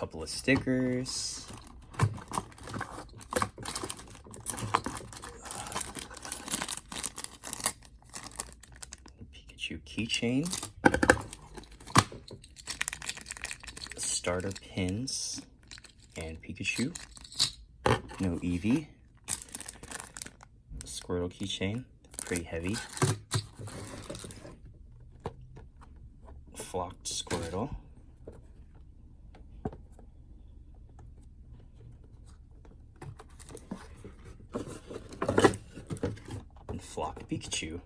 couple of stickers. Pikachu keychain. Starter pins and Pikachu. No Eevee. Squirtle keychain, pretty heavy. Flocked Squirtle. And flocked Pikachu.